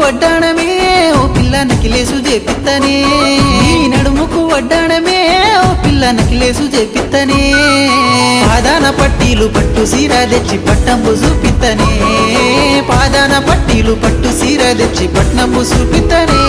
వడ్డాణమే ఓ పిల్ల నకిలేసు చేపిత్తనే నీ నడుముకు వడ్డాణమే ఓ పిల్ల నకిలేసు చేపిత్తనే పాదాన పట్టీలు పట్టు సీర తెచ్చి పట్టంబు చూపిత్తనే పాదాన పట్టీలు పట్టు సీర తెచ్చి పట్నంబు చూపిత్తనే